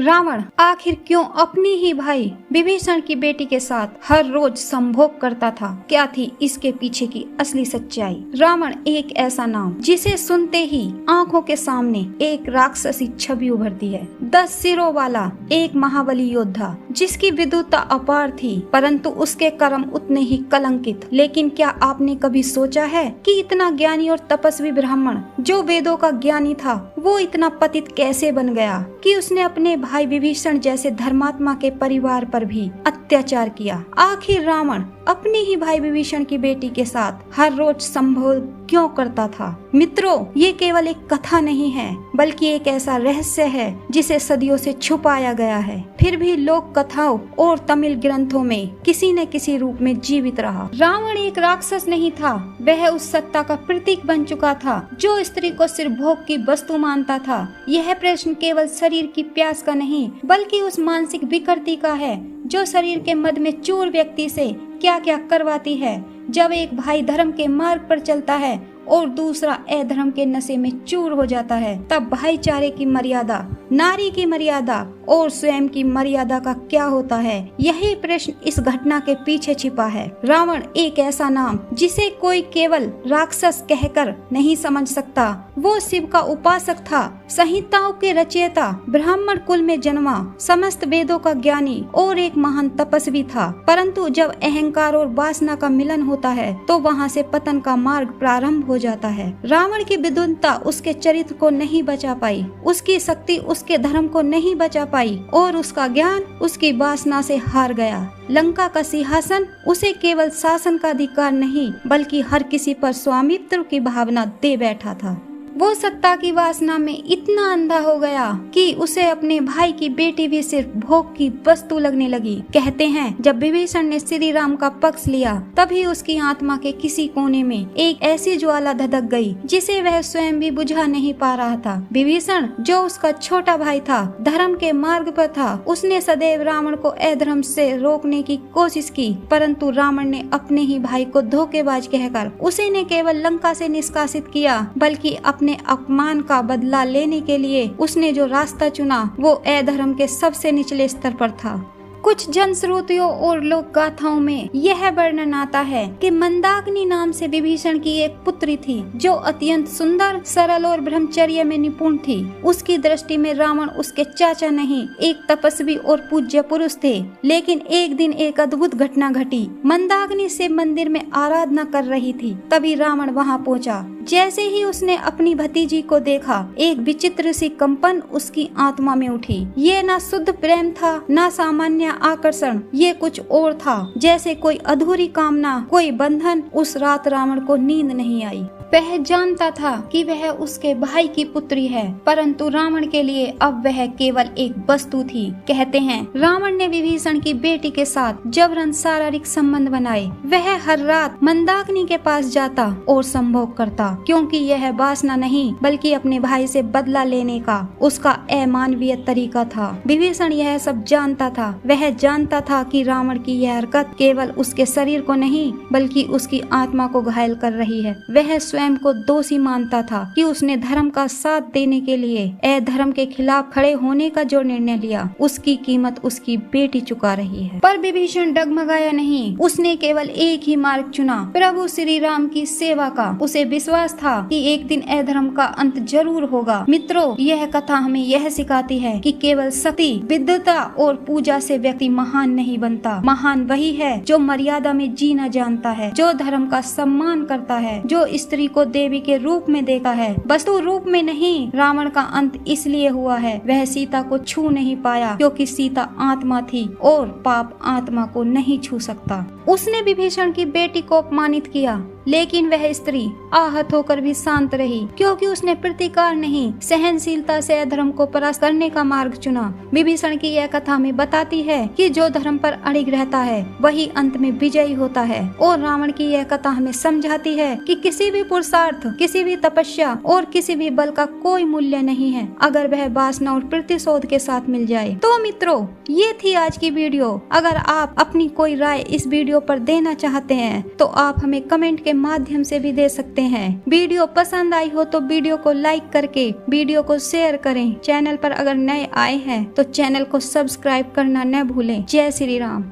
रावण आखिर क्यों अपनी ही भाई विभीषण की बेटी के साथ हर रोज संभोग करता था? क्या थी इसके पीछे की असली सच्चाई? रावण एक ऐसा नाम जिसे सुनते ही आंखों के सामने एक राक्षसी छवि उभरती है। 10 सिरों वाला एक महाबली योद्धा जिसकी विद्वता अपार थी, परंतु उसके कर्म उतने ही कलंकित। लेकिन क्या आपने कभी सोचा है कि इतना ज्ञानी और तपस्वी ब्राह्मण जो वेदों का ज्ञानी था, वो इतना पतित कैसे बन गया कि उसने अपने भाई विभीषण जैसे धर्मात्मा के परिवार पर भी अत्याचार किया? आखिर रावण अपने ही भाई विभीषण की बेटी के साथ हर रोज संभोग क्यों करता था? मित्रों, ये केवल एक कथा नहीं है, बल्कि एक ऐसा रहस्य है जिसे सदियों से छुपाया गया है, फिर भी लोक कथाओं और तमिल ग्रंथों में किसी न किसी रूप में जीवित रहा। रावण एक राक्षस नहीं था, वह उस सत्ता का प्रतीक बन चुका था जो स्त्री को सिर्फ भोग की वस्तु मानता था। यह प्रश्न केवल शरीर की प्यास का नहीं, बल्कि उस मानसिक विकृति का है जो शरीर के मद में चूर व्यक्ति से क्या क्या करवाती है। जब एक भाई धर्म के मार्ग पर चलता है और दूसरा अधर्म के नशे में चूर हो जाता है, तब भाईचारे की मर्यादा, नारी की मर्यादा और स्वयं की मर्यादा का क्या होता है? यही प्रश्न इस घटना के पीछे छिपा है। रावण एक ऐसा नाम जिसे कोई केवल राक्षस कहकर नहीं समझ सकता। वो शिव का उपासक था, संहिताओं के रचयिता, ब्राह्मण कुल में जन्मा, समस्त वेदों का ज्ञानी और एक महान तपस्वी था। परंतु जब अहंकार और वासना का मिलन होता है तो वहाँ से पतन का मार्ग प्रारंभ हो जाता है। रावण की विद्वता उसके चरित्र को नहीं बचा पाई, उसकी शक्ति उसके धर्म को नहीं बचा पाई और उसका ज्ञान उसकी वासना से हार गया। लंका का सिंहासन उसे केवल शासन का अधिकार नहीं, बल्कि हर किसी पर स्वामित्व की भावना दे बैठा था। वो सत्ता की वासना में इतना अंधा हो गया कि उसे अपने भाई की बेटी भी सिर्फ भोग की वस्तु लगने लगी। कहते हैं जब विभीषण ने श्री राम का पक्ष लिया, तभी उसकी आत्मा के किसी कोने में एक ऐसी ज्वाला धधक गई जिसे वह स्वयं भी बुझा नहीं पा रहा था। विभीषण जो उसका छोटा भाई था, धर्म के मार्ग पर था, उसने सदैव रावण को अधर्म से रोकने की कोशिश की, परंतु रावण ने अपने ही भाई को धोखेबाज कहकर उसे न केवल लंका से निष्कासित किया, बल्कि अपने अपमान का बदला लेने के लिए उसने जो रास्ता चुना वो अधर्म के सबसे निचले स्तर पर था। कुछ जनश्रुतियों और लोक गाथाओं में यह वर्णन आता है कि मंदाकिनी नाम से विभीषण की एक पुत्री थी जो अत्यंत सुंदर, सरल और ब्रह्मचर्य में निपुण थी। उसकी दृष्टि में रावण उसके चाचा नहीं, एक तपस्वी और पूज्य पुरुष थे। लेकिन एक दिन एक अद्भुत घटना घटी। मंदाकिनी शिव मंदिर में आराधना कर रही थी, तभी रावण वहां पहुंचा। जैसे ही उसने अपनी भतीजी को देखा, एक विचित्र सी कंपन उसकी आत्मा में उठी। ये ना शुद्ध प्रेम था, ना सामान्य आकर्षण, ये कुछ और था, जैसे कोई अधूरी कामना, कोई बंधन। उस रात रावण को नींद नहीं आई। वह जानता था कि वह उसके भाई की पुत्री है, परंतु रावण के लिए अब वह केवल एक वस्तु थी। कहते हैं रावण ने विभीषण की बेटी के साथ जबरन शारीरिक संबंध बनाए। वह हर रात मंदाकिनी के पास जाता और संभोग करता, क्योंकि यह वासना नहीं, बल्कि अपने भाई से बदला लेने का उसका अमानवीय तरीका था। विभीषण यह सब जानता था। वह जानता था कि रावण की यह हरकत केवल उसके शरीर को नहीं, बल्कि उसकी आत्मा को घायल कर रही है। वह स्वयं को दोषी मानता था कि उसने धर्म का साथ देने के लिए अधर्म के खिलाफ खड़े होने का जो निर्णय लिया, उसकी कीमत उसकी बेटी चुका रही है। पर विभीषण डगमगाया नहीं। उसने केवल एक ही मार्ग चुना, प्रभु श्री राम की सेवा का। उसे विश्वास था कि एक दिन अधर्म का अंत जरूर होगा। मित्रों, यह कथा हमें यह सिखाती है कि केवल शक्ति, विद्वता और पूजा से व्यक्ति महान नहीं बनता। महान वही है जो मर्यादा में जीना जानता है, जो धर्म का सम्मान करता है, जो स्त्री को देवी के रूप में देखा है, वस्तु रूप में नहीं। रावण का अंत इसलिए हुआ है, वह सीता को छू नहीं पाया क्योंकि सीता आत्मा थी और पाप आत्मा को नहीं छू सकता। उसने विभीषण की बेटी को अपमानित किया, लेकिन वह स्त्री आहत होकर भी शांत रही, क्योंकि उसने प्रतिकार नहीं, सहनशीलता से अधर्म को परास्त करने का मार्ग चुना। विभीषण की यह कथा में बताती है कि जो धर्म पर अड़िग रहता है वही अंत में विजयी होता है। और रावण की यह कथा हमें समझाती है कि किसी भी पुरुषार्थ, किसी भी तपस्या और किसी भी बल का कोई मूल्य नहीं है, अगर वह वासना और प्रतिशोध के साथ मिल जाए। तो मित्रों, ये थी आज की वीडियो। अगर आप अपनी कोई राय इस वीडियो पर देना चाहते हैं तो आप हमें कमेंट के माध्यम से भी दे सकते हैं। वीडियो पसंद आई हो तो वीडियो को लाइक करके वीडियो को शेयर करें। चैनल पर अगर नए आए हैं तो चैनल को सब्सक्राइब करना न भूलें। जय श्री राम।